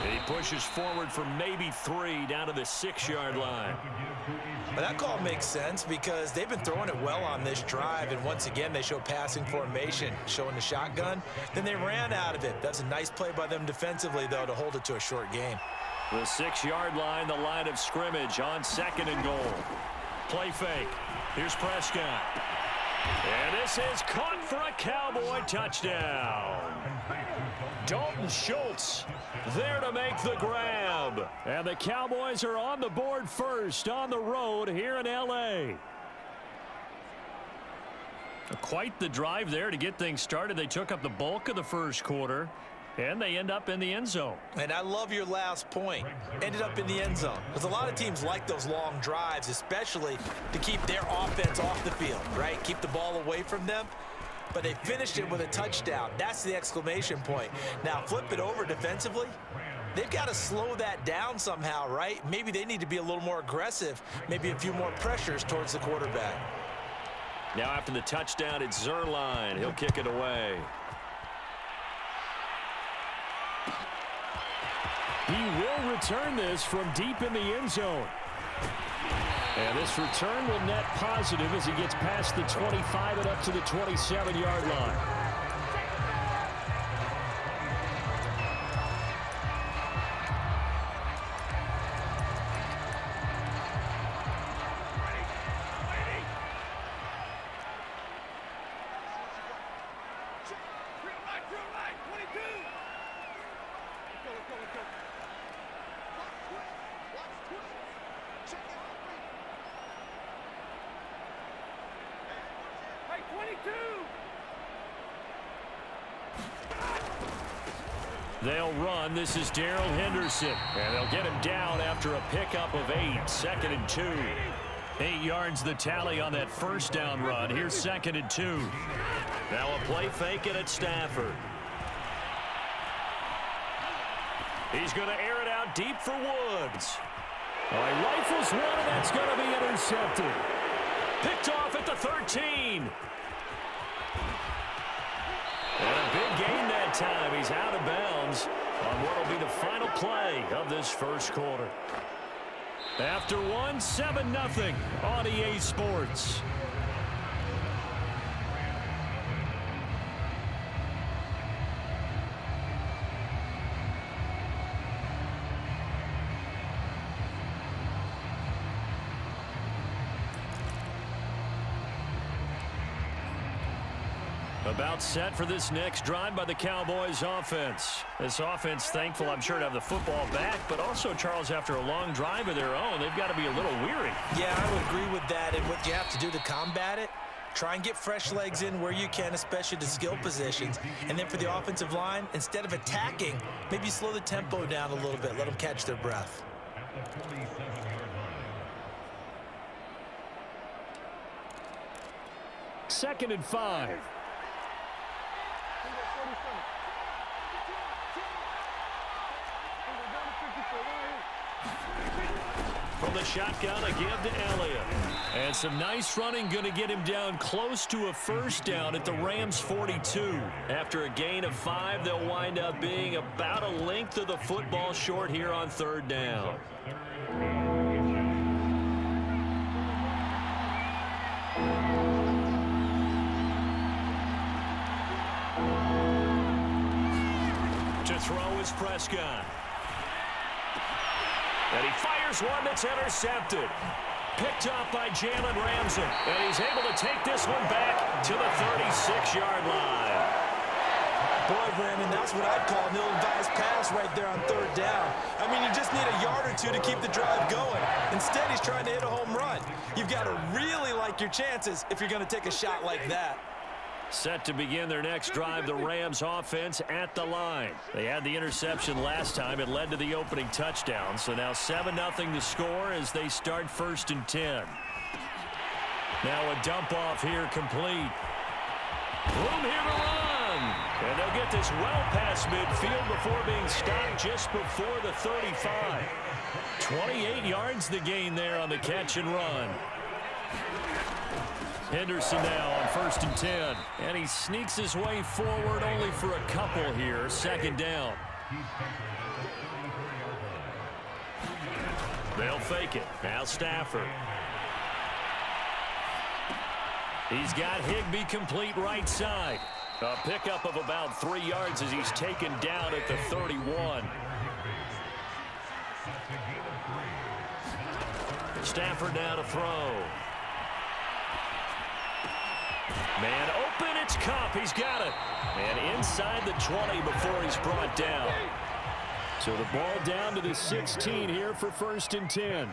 He pushes forward for maybe 3 down to the 6-yard line. But that call makes sense because they've been throwing it well on this drive, and once again they show passing formation, showing the shotgun. Then they ran out of it. That's a nice play by them defensively, though, to hold it to a short game. The 6-yard line, the line of scrimmage on 2nd and goal. Play fake. Here's Prescott. And this is caught for a Cowboy touchdown. Dalton Schultz there to make the grab. And the Cowboys are on the board first on the road here in L.A. Quite the drive there to get things started. They took up the bulk of the first quarter, and they end up in the end zone. And I love your last point. Ended up in the end zone. Because a lot of teams like those long drives, especially to keep their offense off the field, right? Keep the ball away from them. But they finished it with a touchdown. That's the exclamation point. Now, flip it over defensively. They've got to slow that down somehow, right? Maybe they need to be a little more aggressive. Maybe a few more pressures towards the quarterback. Now after the touchdown, it's Zerline. He'll kick it away. He will return this from deep in the end zone. And this return will net positive as he gets past the 25 and up to the 27-yard line. They'll run. This is Darrell Henderson. And they'll get him down after a pickup of 8. 2nd and 2. 8 yards the tally on that first down run. Here's 2nd and 2. Now a play fake it at Stafford. He's going to air it out deep for Woods. He rifles one, and that's going to be intercepted. Picked off at the 13. And a big gain that time. He's out of bounds on what will be the final play of this first quarter. After one, 7-0 on EA Sports. About set for this next drive by the Cowboys offense. This offense thankful, I'm sure, to have the football back, but also, Charles, after a long drive of their own, they've got to be a little weary. Yeah, I would agree with that. And what you have to do to combat it, try and get fresh legs in where you can, especially to skill positions. And then for the offensive line, instead of attacking, maybe slow the tempo down a little bit. Let them catch their breath. Second and 5. From the shotgun, a give to Elliott. And some nice running, going to get him down close to a first down at the Rams' 42. After a gain of 5, they'll wind up being about a length of the football short here on 3rd down. To throw is Prescott. And he fires one that's intercepted. Picked up by Jalen Ramsey. And he's able to take this one back to the 36-yard line. Boy, Brandon, that's what I'd call an ill-advised pass right there on 3rd down. I mean, you just need a yard or two to keep the drive going. Instead, he's trying to hit a home run. You've got to really like your chances if you're going to take a shot like that. Set to begin their next drive, the Rams offense at the line. They had the interception last time. It led to the opening touchdown. So now 7-0 the score as they start 1st and 10. Now a dump off here complete. Room here to run. And they'll get this well past midfield before being stopped just before the 35. 28 yards the gain there on the catch and run. Henderson now on 1st and 10. And he sneaks his way forward only for a couple here. 2nd down. They'll fake it. Now Stafford. He's got Higbee complete right side. A pickup of about 3 yards as he's taken down at the 31. Stafford now to throw. Man open, it's Kupp. He's got it. And inside the 20 before he's brought down. So the ball down to the 16 here for 1st and 10.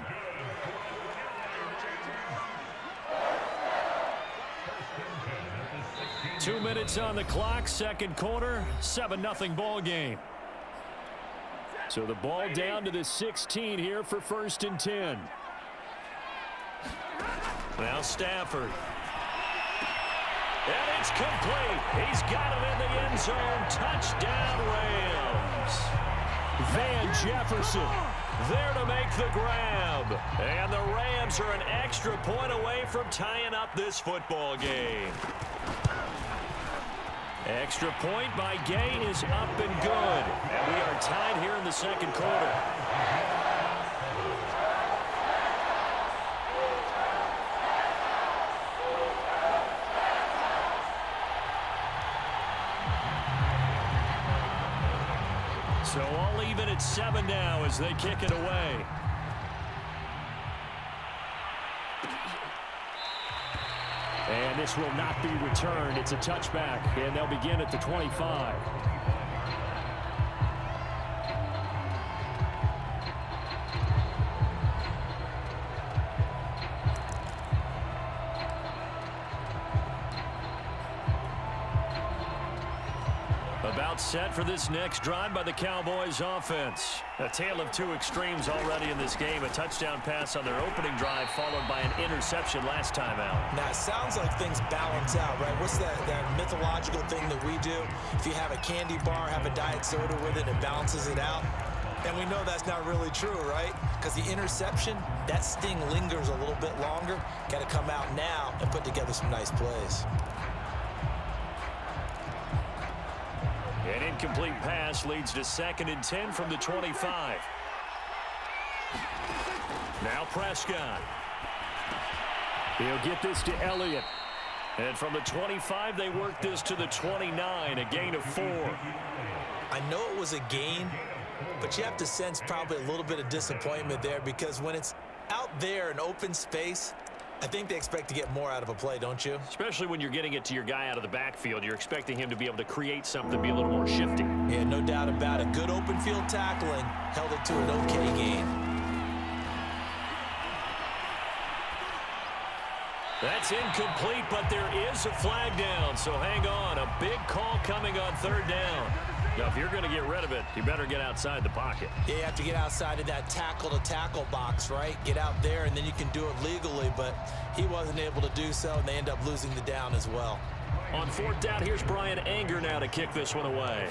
2 minutes on the clock, second quarter, 7-0 ball game. So the ball down to the 16 here for 1st and 10. Now Stafford. And it's complete. He's got it in the end zone. Touchdown, Rams. Van Jefferson there to make the grab. And the Rams are an extra point away from tying up this football game. Extra point by Gay is up and good. And we are tied here in the second quarter. So all even at 7 now as they kick it away. And this will not be returned. It's a touchback, and they'll begin at the 25. About set for this next drive by the Cowboys offense. A tale of two extremes already in this game. A touchdown pass on their opening drive followed by an interception last time out. Now, it sounds like things balance out, right? What's that mythological thing that we do? If you have a candy bar, have a diet soda with it, it balances it out. And we know that's not really true, right? Because the interception, that sting lingers a little bit longer. Got to come out now and put together some nice plays. An incomplete pass leads to 2nd and 10 from the 25. Now Prescott. He'll get this to Elliott. And from the 25, they work this to the 29, a gain of 4. I know it was a gain, but you have to sense probably a little bit of disappointment there because when it's out there in open space, I think they expect to get more out of a play, don't you? Especially when you're getting it to your guy out of the backfield. You're expecting him to be able to create something, be a little more shifty. Yeah, no doubt about it. Good open field tackling. Held it to an okay gain. That's incomplete, but there is a flag down, so hang on. A big call coming on 3rd down. Now, if you're going to get rid of it, you better get outside the pocket. Yeah, you have to get outside of that tackle-to-tackle box, right? Get out there, and then you can do it legally, but he wasn't able to do so, and they end up losing the down as well. On 4th down, here's Brian Anger now to kick this one away.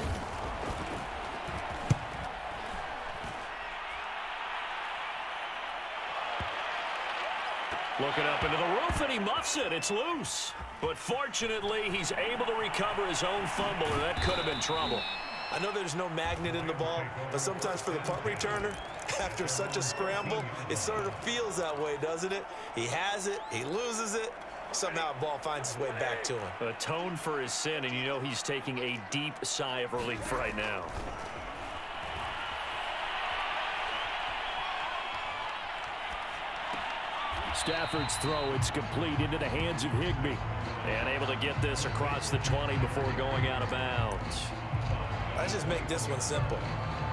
Looking up into the roof, and he muffs it. It's loose. But fortunately, he's able to recover his own fumble, or that could have been trouble. I know there's no magnet in the ball, but sometimes for the punt returner, after such a scramble, it sort of feels that way, doesn't it? He has it, he loses it, somehow the ball finds its way back to him. Atone for his sin, and you know he's taking a deep sigh of relief right now. Stafford's throw, it's complete into the hands of Higbee. And able to get this across the 20 before going out of bounds. Let's just make this one simple.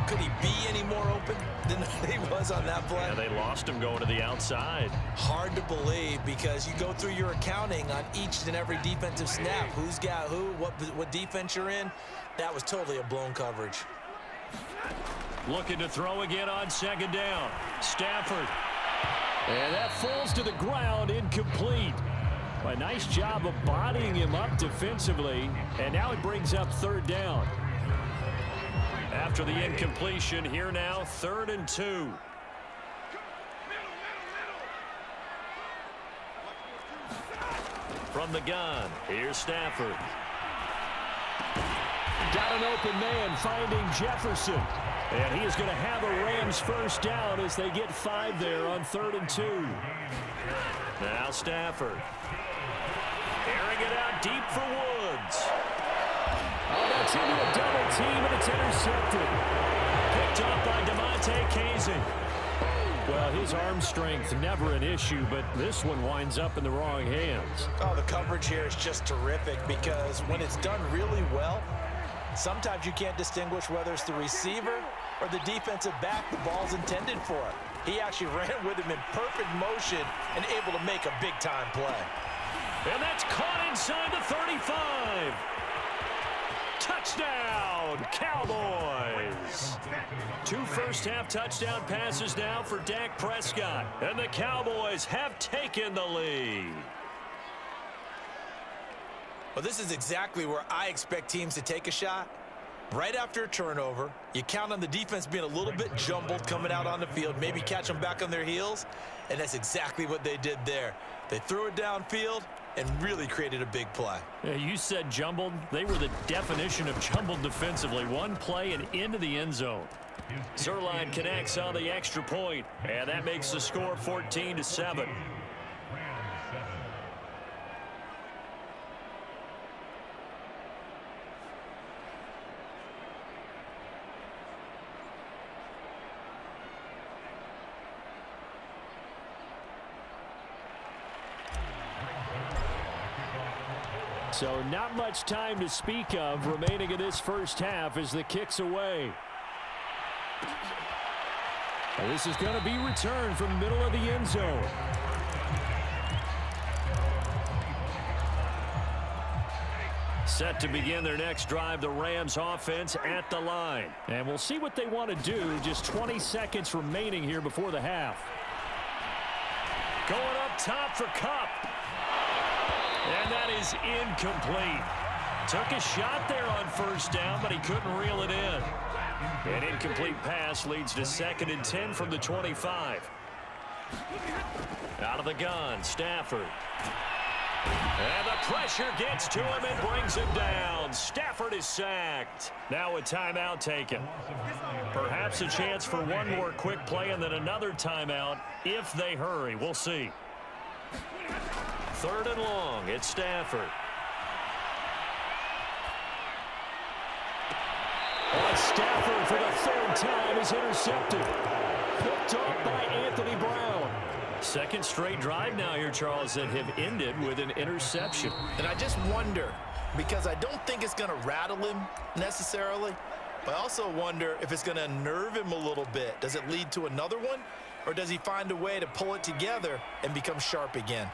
Could he be any more open than he was on that play? Yeah, they lost him going to the outside. Hard to believe because you go through your accounting on each and every defensive snap. Who's got who, what defense you're in. That was totally a blown coverage. Looking to throw again on 2nd down. Stafford. And that falls to the ground, incomplete. A nice job of bodying him up defensively. And now it brings up 3rd down. After the incompletion, here now, 3rd and 2. From the gun, here's Stafford. Got an open man, finding Jefferson. And he is going to have a Rams 1st down as they get 5 there on 3rd and 2. Now Stafford. Airing it out deep for Woods. Oh, that's into a double team, and it's intercepted. Picked up by DeMonte Casey. Well, his arm strength never an issue, but this one winds up in the wrong hands. Oh, the coverage here is just terrific because when it's done really well, sometimes you can't distinguish whether it's the receiver or the defensive back the ball's intended for. He actually ran with him in perfect motion and able to make a big-time play. And that's caught inside the 35. Touchdown, Cowboys. 2 first-half touchdown passes now for Dak Prescott. And the Cowboys have taken the lead. Well, this is exactly where I expect teams to take a shot. Right after a turnover, you count on the defense being a little bit jumbled coming out on the field, maybe catch them back on their heels, and that's exactly what they did there. They threw it downfield and really created a big play. Yeah, you said jumbled. They were the definition of jumbled defensively. One play and into the end zone. Zerline connects on the extra point, and that makes the score 14-7. So not much time to speak of remaining in this first half as the kick's away. And this is going to be returned from the middle of the end zone. Set to begin their next drive, the Rams offense at the line. And we'll see what they want to do. Just 20 seconds remaining here before the half. Going up top for Kupp. And that is incomplete. Took a shot there on first down, but he couldn't reel it in. An incomplete pass leads to 2nd and 10 from the 25. Out of the gun, Stafford. And the pressure gets to him and brings him down. Stafford is sacked. Now a timeout taken. Perhaps a chance for one more quick play and then another timeout if they hurry. We'll see. 3rd and long, it's Stafford. And Stafford for the 3rd time is intercepted. Picked off by Anthony Brown. 2nd straight drive now here, Charles, that have ended with an interception. And I just wonder, because I don't think it's going to rattle him necessarily, but I also wonder if it's going to unnerve him a little bit. Does it lead to another one, or does he find a way to pull it together and become sharp again?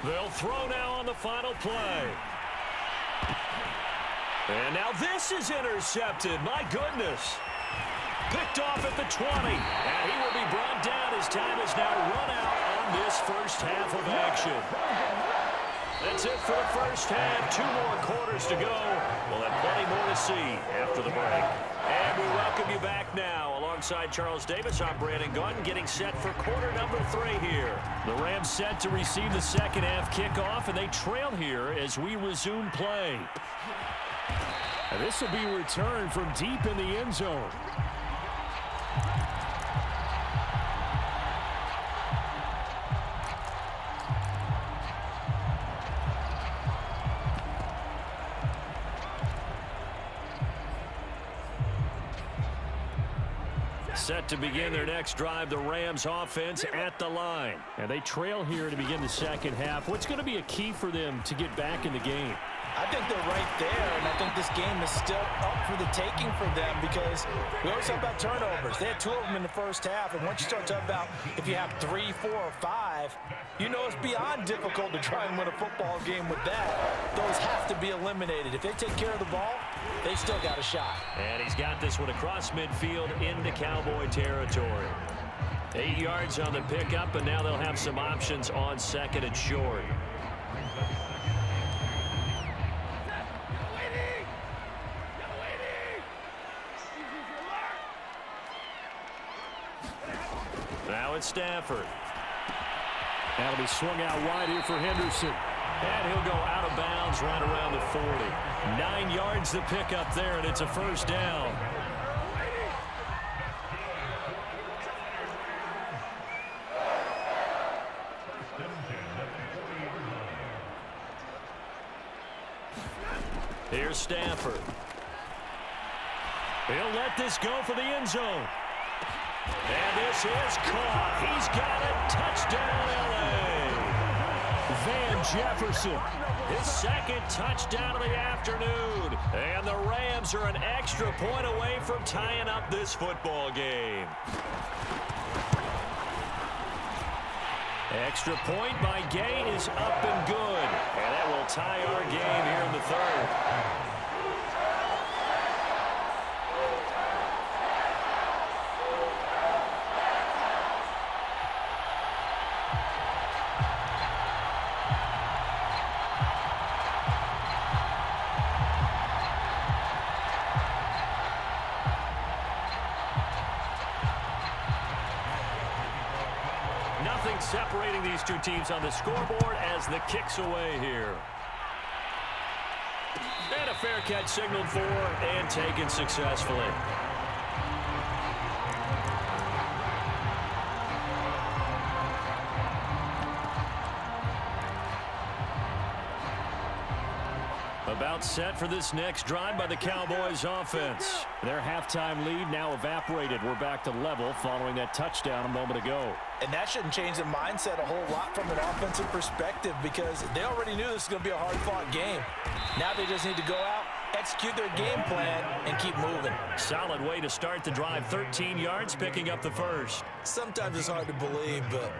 They'll throw now on the final play. And now this is intercepted. My goodness. Picked off at the 20. And he will be brought down. His time is now run out on this first half of action. That's it for the first half. 2 more quarters to go. We'll have plenty more to see after the break. And we welcome you back now. Alongside Charles Davis, I'm Brandon Gunn, getting set for quarter number 3 here. The Rams set to receive the second half kickoff, and they trail here as we resume play. And this will be returned from deep in the end zone. Set to begin their next drive, the Rams offense at the line. And they trail here to begin the second half. What's going to be a key for them to get back in the game? I think they're right there, and I think this game is still up for the taking for them because we always talk about turnovers. They had 2 of them in the first half, and once you start talking about if you have 3, 4, or 5, you know it's beyond difficult to try and win a football game with that. Those have to be eliminated. If they take care of the ball, they still got a shot. And he's got this one across midfield into Cowboy territory. 8 yards on the pickup, and now they'll have some options on 2nd and short. Now it's Stafford. That'll be swung out wide here for Henderson. And he'll go out of bounds right around the 40. 9 yards to pick up there, and it's a first down. Here's Stafford. He'll let this go for the end zone. And this is caught. He's got it. Touchdown, L.A. Van Jefferson, his 2nd touchdown of the afternoon. And the Rams are an extra point away from tying up this football game. Extra point by Gay is up and good. And that will tie our game here in the third. Nothing separating these two teams on the scoreboard as the kick's away here. And a fair catch signaled for and taken successfully. About set for this next drive by the Cowboys offense. Their halftime lead now evaporated. We're back to level following that touchdown a moment ago. And that shouldn't change the mindset a whole lot from an offensive perspective because they already knew this was going to be a hard-fought game. Now they just need to go out, execute their game plan, and keep moving. Solid way to start the drive. 13 yards, picking up the first. Sometimes it's hard to believe, but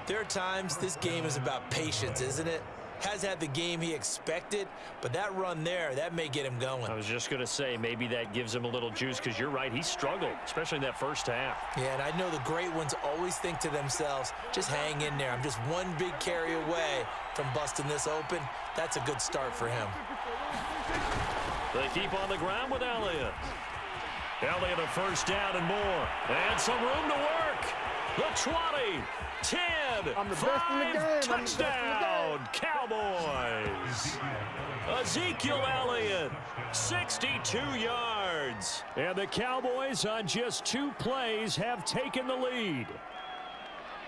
there are times this game is about patience, isn't it? Has had the game he expected, but that run there, that may get him going. I was just going to say, maybe that gives him a little juice because you're right, he struggled, especially in that first half. Yeah, and I know the great ones always think to themselves, just hang in there. I'm just one big carry away from busting this open. That's a good start for him. They keep on the ground with Elliott. Elliott a first down and more. And some room to work. The 20, 10, I'm the 5, best in the game. touchdown, Cowboys. Ezekiel Elliott, 62 yards. And the Cowboys on just 2 plays have taken the lead.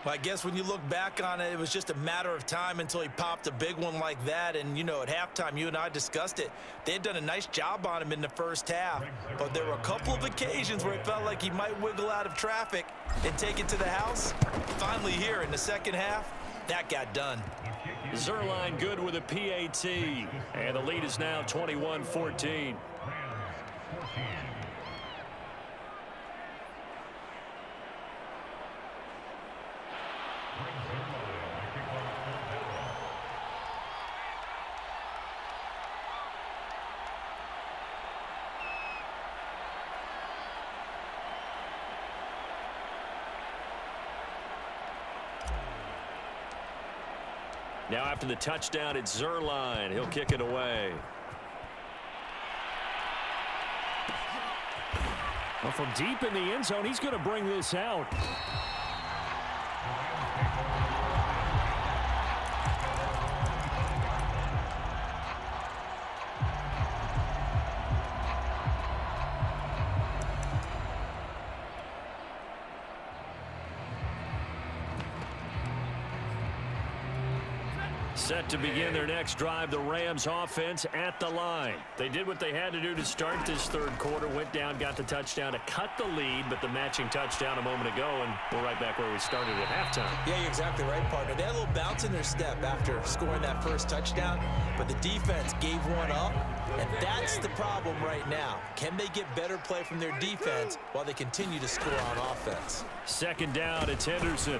Well, I guess when you look back on it, it was just a matter of time until he popped a big one like that. And, you know, at halftime, you and I discussed it. They had done a nice job on him in the first half. But there were a couple of occasions where it felt like he might wiggle out of traffic and take it to the house. Finally here in the second half, that got done. Zerline good with a PAT. And the lead is now 21-14. Now after the touchdown, it's Zerline. He'll kick it away. Well, from deep in the end zone, he's going to bring this out. Set to begin their next drive, the Rams offense at the line. They did what they had to do to start this third quarter, went down, got the touchdown to cut the lead, but the matching touchdown a moment ago, and we're right back where we started at halftime. Yeah, you're exactly right, partner. They had a little bounce in their step after scoring that first touchdown, but the defense gave one up, and that's the problem right now. Can they get better play from their defense while they continue to score on offense? Second down, it's Henderson.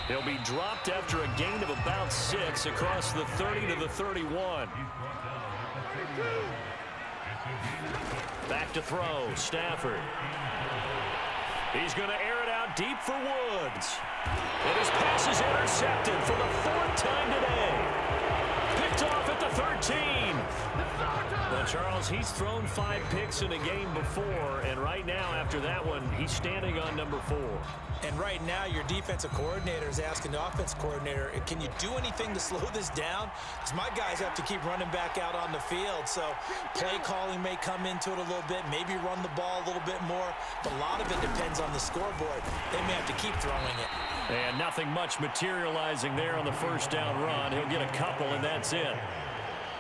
He'll be dropped after a gain of about 6 across the 30 to the 31. Back to throw, Stafford. He's going to air it out deep for Woods. And his pass is intercepted for the 4th time today. Picked off at the 13. Well, Charles, he's thrown 5 picks in a game before, and right now, after that one, he's standing on number 4. And right now, your defensive coordinator is asking the offense coordinator, can you do anything to slow this down? Because my guys have to keep running back out on the field. So play calling may come into it a little bit, maybe run the ball a little bit more. But a lot of it depends on the scoreboard. They may have to keep throwing it. And nothing much materializing there on the first down run. He'll get a couple, and that's it.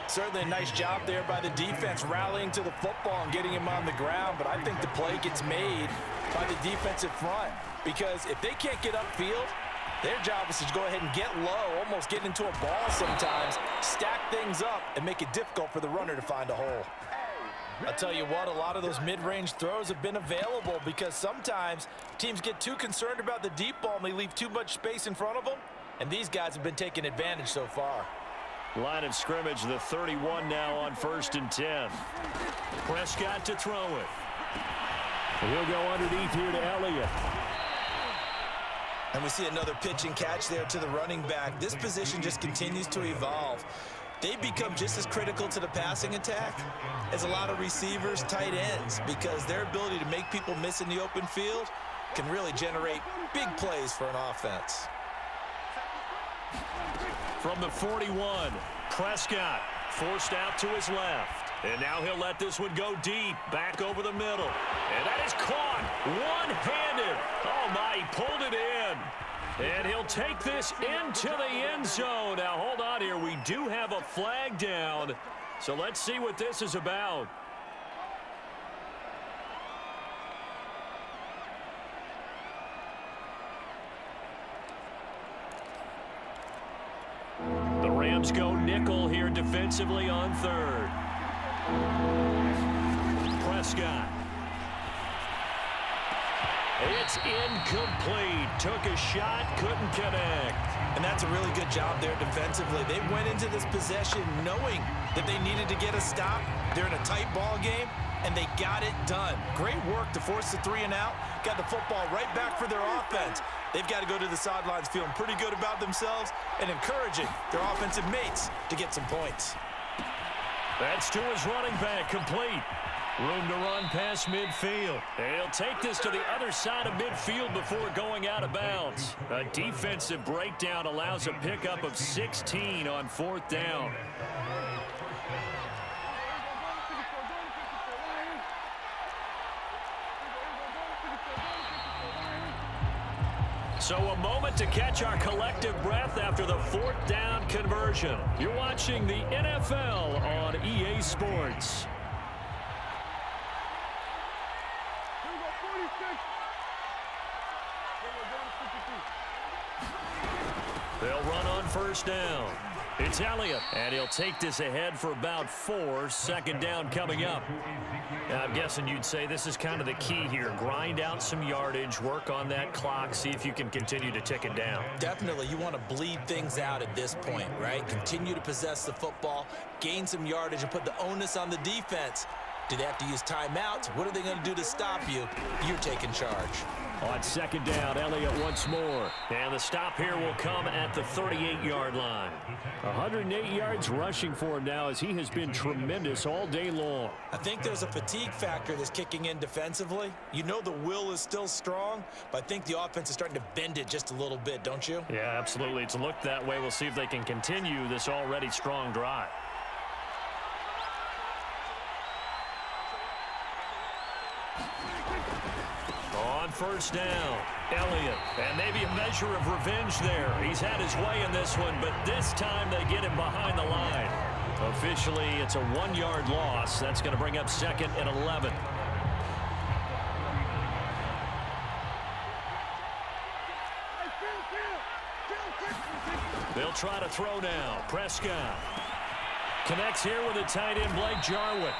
Certainly a nice job there by the defense rallying to the football and getting him on the ground. But I think the play gets made by the defensive front. Because if they can't get upfield, their job is to go ahead and get low, almost get into a ball sometimes, stack things up, and make it difficult for the runner to find a hole. I'll tell you what, a lot of those mid-range throws have been available because sometimes teams get too concerned about the deep ball and they leave too much space in front of them. And these guys have been taking advantage so far. Line of scrimmage, the 31 now on 1st and 10. Prescott to throw it. He'll go underneath here to Elliott. And we see another pitch and catch there to the running back. This position just continues to evolve. They become just as critical to the passing attack as a lot of receivers, tight ends, because their ability to make people miss in the open field can really generate big plays for an offense. From the 41, Prescott forced out to his left. And now he'll let this one go deep, back over the middle. And that is caught one-handed. Oh, my, he pulled it in. And he'll take this into the end zone. Now, hold on here. We do have a flag down. So let's see what this is about. The Rams go nickel here defensively on 3rd. Prescott. It's incomplete. Took a shot, couldn't connect. And that's a really good job there defensively. They went into this possession knowing that they needed to get a stop. They're in a tight ball game, and they got it done. Great work to force the 3 and out. Got the football right back for their offense. They've got to go to the sidelines feeling pretty good about themselves and encouraging their offensive mates to get some points. That's to his running back, complete. Room to run past midfield. He'll take this to the other side of midfield before going out of bounds. A defensive breakdown allows a pickup of 16 on 4th down. So a moment to catch our collective breath after the 4th down conversion. You're watching the NFL on EA Sports. They'll run on 1st down. It's Elliott, and he'll take this ahead for about 4. 2nd down coming up. Now, I'm guessing you'd say this is kind of the key here. Grind out some yardage, work on that clock, see if you can continue to tick it down. Definitely, you want to bleed things out at this point, right? Continue to possess the football, gain some yardage, and put the onus on the defense. Do they have to use timeouts? What are they going to do to stop you? You're taking charge. On 2nd down, Elliott once more. And the stop here will come at the 38-yard line. 108 yards rushing for him now as he has been tremendous all day long. I think there's a fatigue factor that's kicking in defensively. You know the will is still strong, but I think the offense is starting to bend it just a little bit, don't you? Yeah, absolutely. It's looked that way. We'll see if they can continue this already strong drive. On 1st down, Elliott, and maybe a measure of revenge there. He's had his way in this one, but this time they get him behind the line. Officially, it's a 1-yard loss. That's going to bring up 2nd and 11. They'll try to throw now. Prescott connects here with a tight end, Blake Jarwin.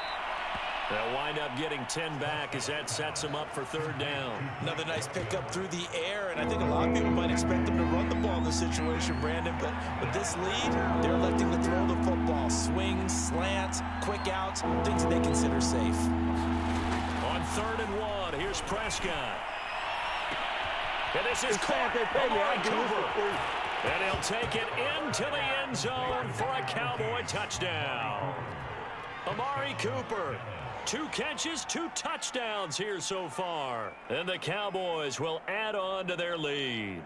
They'll wind up getting 10 back as that sets them up for 3rd down. Another nice pickup through the air, and I think a lot of people might expect them to run the ball in this situation, Brandon, but with this lead, they're electing to throw the football. Swings, slants, quick outs, things that they consider safe. On 3rd and 1, here's Prescott. And this is caught by Cooper. And he'll take it into the end zone for a Cowboy touchdown. Amari Cooper. 2 catches, 2 touchdowns here so far. And the Cowboys will add on to their lead.